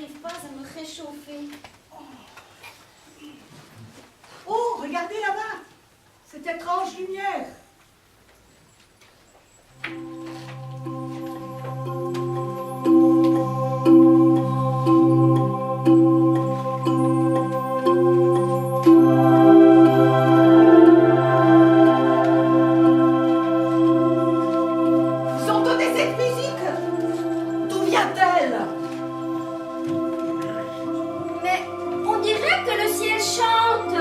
n'arrive pas à me réchauffer. Oh, regardez là-bas, cette étrange lumière. Vous entendez cette musique? D'où vient-elle? Mais on dirait que le ciel chante.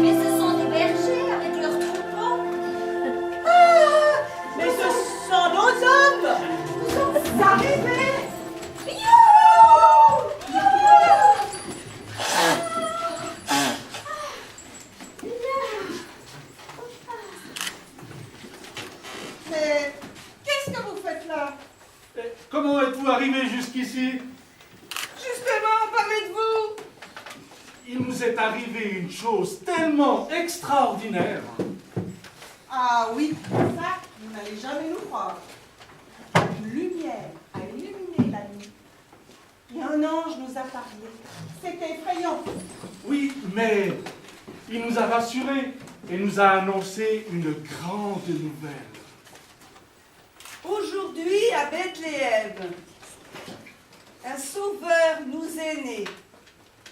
Mais ce sont des bergers avec leurs troupeaux. Ah, mais ce sont nos hommes! Nous sommes arrivés! Mais qu'est-ce que vous faites là? Comment êtes-vous arrivé jusqu'ici? Justement, parlez de vous! Il nous est arrivé une chose tellement extraordinaire. Ah oui, ça, vous n'allez jamais nous croire. Une lumière a illuminé la nuit. Et un ange nous a parlé. C'est effrayant. Oui, mais il nous a rassurés et nous a annoncé une grande nouvelle. Aujourd'hui, à Bethléem, un sauveur nous est né.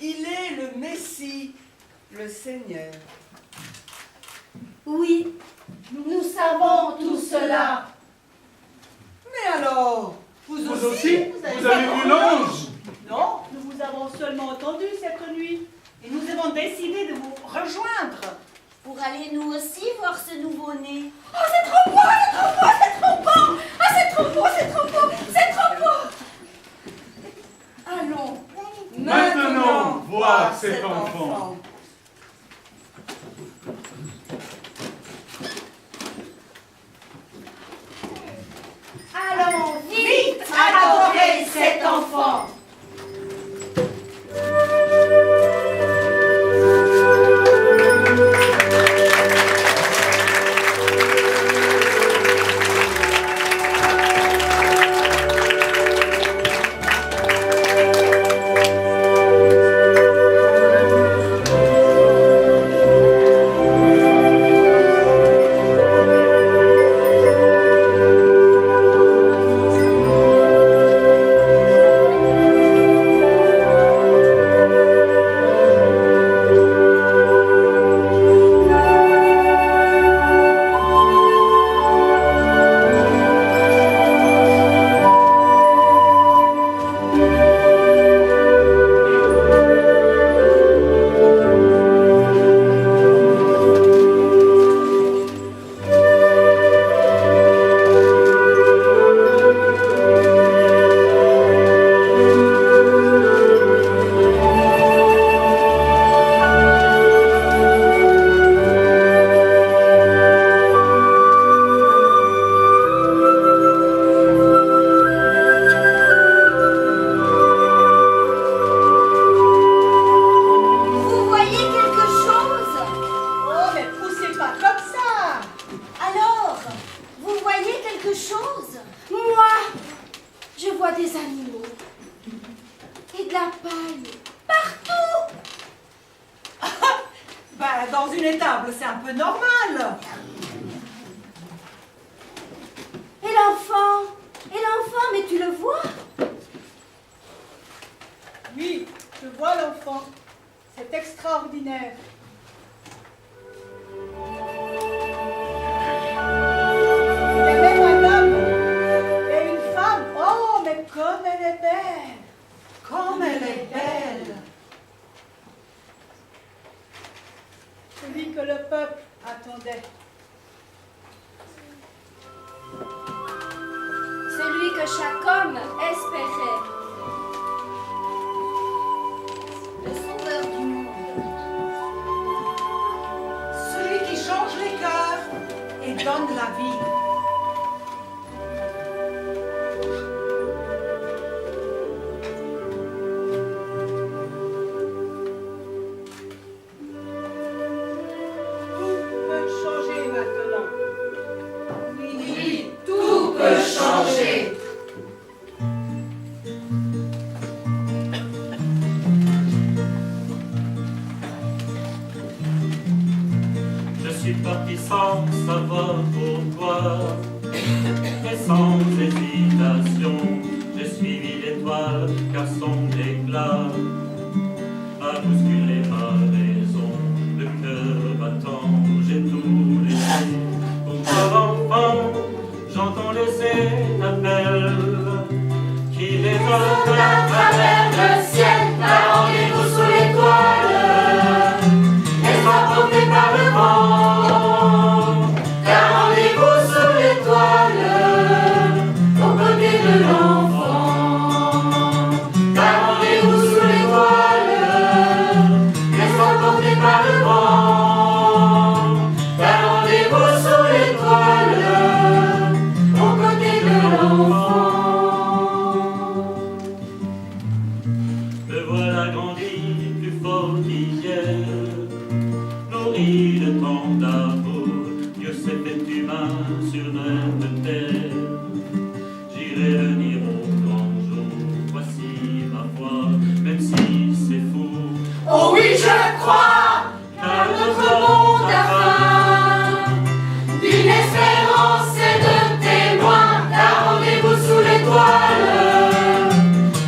Il est le Messie, le Seigneur. Oui, nous savons tout cela. Mais alors, vous aussi, Vous avez vu l'ange? Non, nous vous avons seulement entendu cette nuit. Et nous avons décidé de vous rejoindre. Pour aller nous aussi voir ce nouveau-né. Oh, c'est trop beau, c'est trop beau, c'est trop beau! Ah, c'est trop beau, c'est trop beau, c'est trop beau! Allons, Maintenant, voir cet enfant. Allons vite adorer cet enfant. Vous voyez quelque chose? Oh, mais poussez pas comme ça! Alors, vous voyez quelque chose? Moi, je vois des animaux et de la paille partout. Bah, dans une étable, c'est un peu normal. Et l'enfant? Mais tu le vois? Oui, je vois l'enfant. C'est extraordinaire. Il y a même un homme et une femme. Oh, mais comme elle est belle! Comme elle est belle! Celui que le peuple attendait. Celui que chaque homme espérait. Le sauveur du monde. Celui qui change les cœurs et donne la vie. Tout peut changer maintenant. parti sans savoir pourquoi. Et sans hésitation, j'ai suivi l'étoile, car son éclat a bousculé ma raison. Le cœur battant, j'ai tout laissé. Pour toi, enfant, j'entends les appels qui résonnent à travers le ciel. Un rendez-vous sous l'étoile, laisse-moi porter par le vent. Un rendez-vous sous l'étoile, aux côtés de l'enfant. Un rendez-vous sous l'étoile, laisse-moi porter par le vent. Un rendez-vous sous l'étoile, aux côtés de l'enfant. Me voilà grandi plus fort qu'hier, nourri de tant d'amour. Dieu s'est fait humain sur notre terre. J'irai le dire au grand jour. Voici ma foi, même si c'est fou. Oh oui, je crois, Car notre monde a faim d'une espérance et de témoins. d'un rendez-vous sous l'étoile,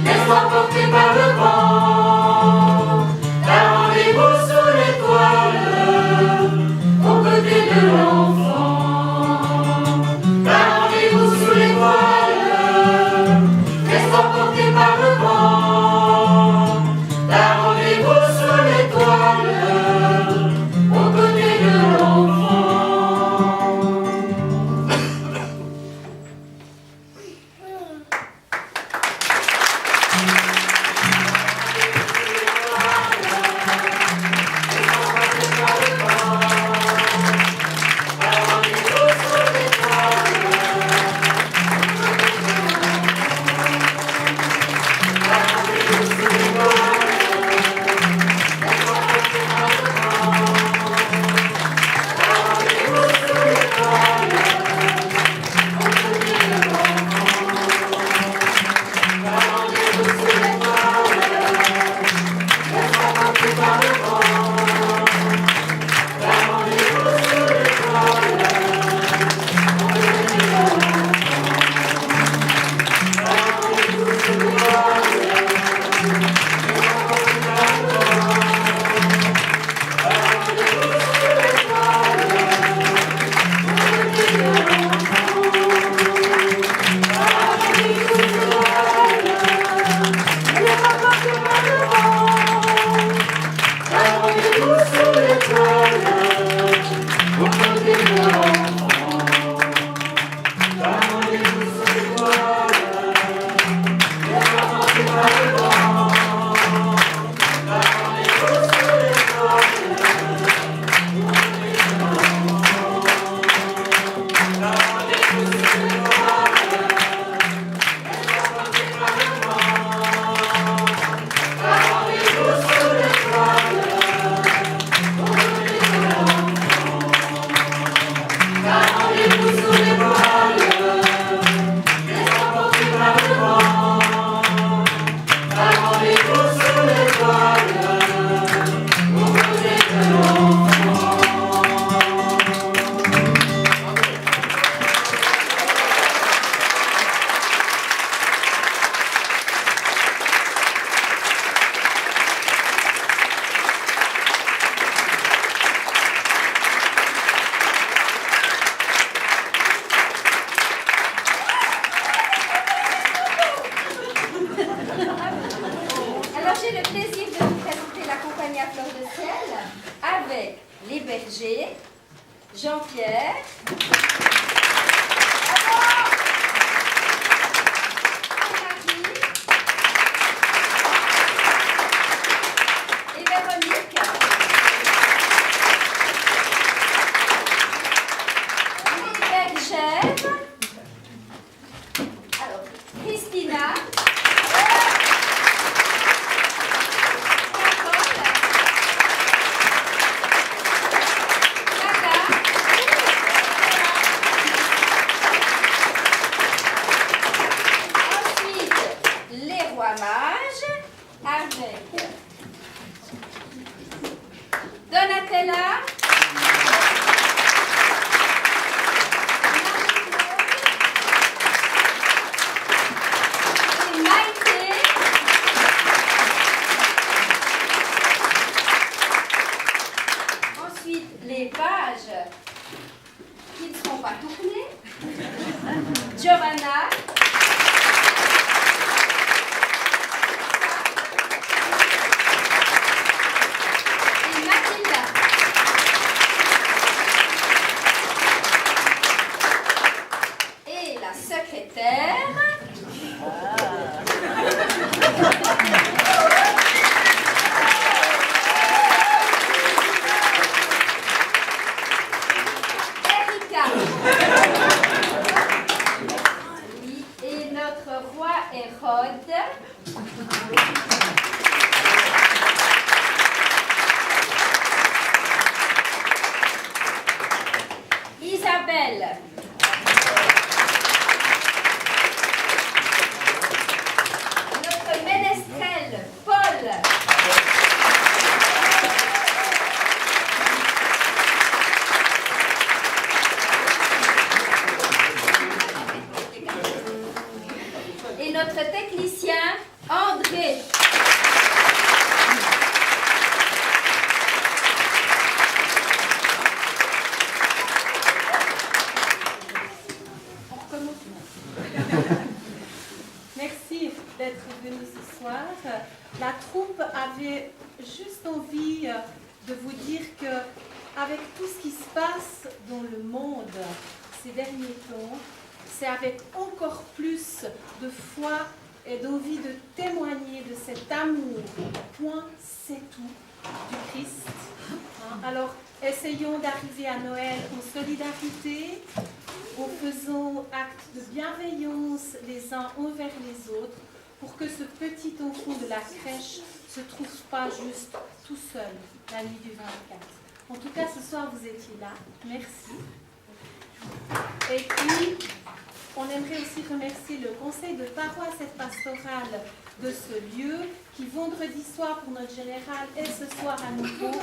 laisse-moi porter par le vent. D'un rendez-vous sous l'étoile, aux côtés de l'enfant. D'un rendez-vous sous l'étoile, laisse-moi porter par le vent. D'un rendez-vous sous l'étoile, aux côtés de l'enfant. Alors j'ai le plaisir de vous présenter la compagnie à fleur de ciel avec les bergers, Jean-Pierre, Marie et Véronique. Les bergères, alors Christina, avec Donatella, Paul. Et notre technicien, André. Merci d'être venu ce soir. La troupe avait juste envie de vous dire que, avec tout ce qui se passe dans le monde ces derniers temps, c'est avec encore plus de foi et d'envie de témoigner de cet amour, point c'est tout, du Christ. Alors, essayons d'arriver à Noël en solidarité, en faisant acte de bienveillance les uns envers les autres, pour que ce petit enfant de la crèche ne se trouve pas juste tout seul la nuit du 24. En tout cas, ce soir, vous étiez là. Merci. Et puis, on aimerait aussi remercier le conseil de paroisse et pastorale de ce lieu qui, vendredi soir pour notre général et ce soir à nouveau,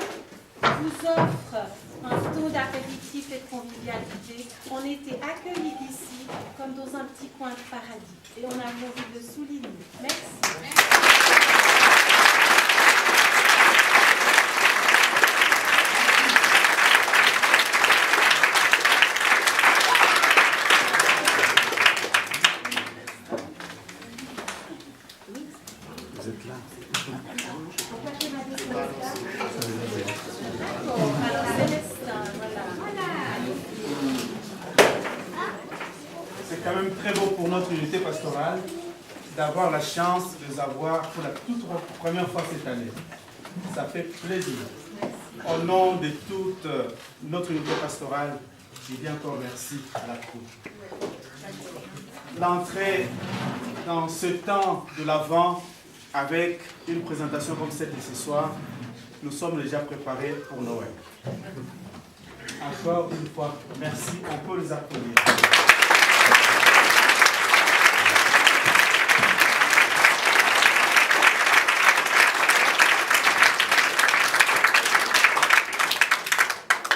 vous offre un temps d'apéritif et de convivialité. On était accueillis ici comme dans un petit coin de paradis. Et on a envie de le souligner. Merci. Vous êtes là. Alors, Célestin, voilà. C'est quand même très beau pour notre unité pastorale d'avoir la chance de les avoir pour la toute première fois cette année. Ça fait plaisir. Au nom de toute notre unité pastorale, je dis encore merci à la troupe. L'entrée dans ce temps de l'Avent avec une présentation comme celle de ce soir, nous sommes déjà préparés pour Noël. Encore une fois, merci. On peut les applaudir.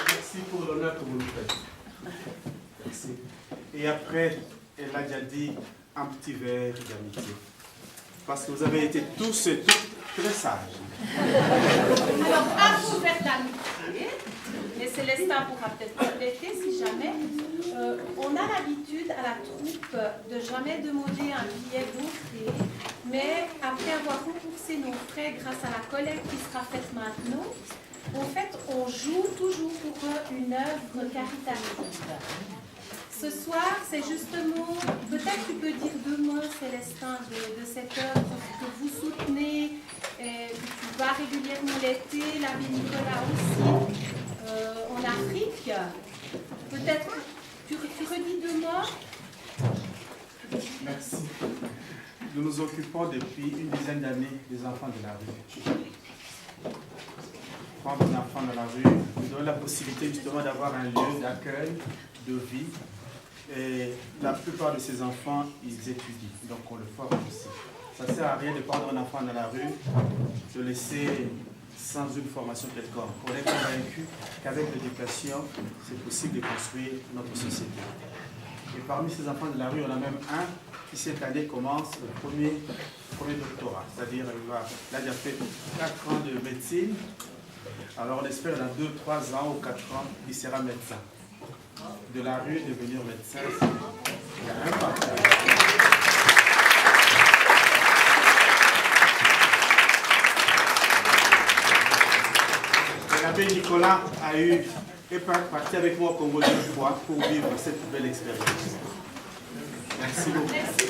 Merci pour l'honneur que vous nous faites. Merci. Et après, elle a déjà dit un petit verre d'amitié. Parce que vous avez été tous et toutes très sages. Alors, à vous faire l'amitié, et Célestin pourra peut-être compléter si jamais, on a l'habitude à la troupe de jamais demander un billet d'entrée, mais après avoir remboursé nos frais grâce à la collecte qui sera faite maintenant, en fait, on joue toujours pour une œuvre caritative. Ce soir, c'est justement, peut-être tu peux dire deux mots, Célestin, de cette œuvre que vous soutenez, et que tu vas régulièrement l'été, l'abbé Nicolas aussi, en Afrique. Peut-être, tu redis deux mots. Merci. Nous nous occupons depuis une dizaine d'années des enfants de la rue. Prendre un enfant dans la rue, nous donner la possibilité justement d'avoir un lieu d'accueil, de vie. Et la plupart de ces enfants, ils étudient, donc on le forme aussi. Ça ne sert à rien de prendre un enfant dans la rue, de laisser sans une formation quelconque. On est convaincu qu'avec l'éducation, c'est possible de construire notre société. Et parmi ces enfants de la rue, on a même un qui cette année commence le premier doctorat. C'est-à-dire, là, il a fait 4 ans de médecine. Alors on espère dans 2, 3 ans ou 4 ans, il sera médecin. De la rue, devenir médecin, il y a un partage. L'abbé Nicolas est parti avec moi au Congo une fois pour vivre cette belle expérience. Merci beaucoup. Merci.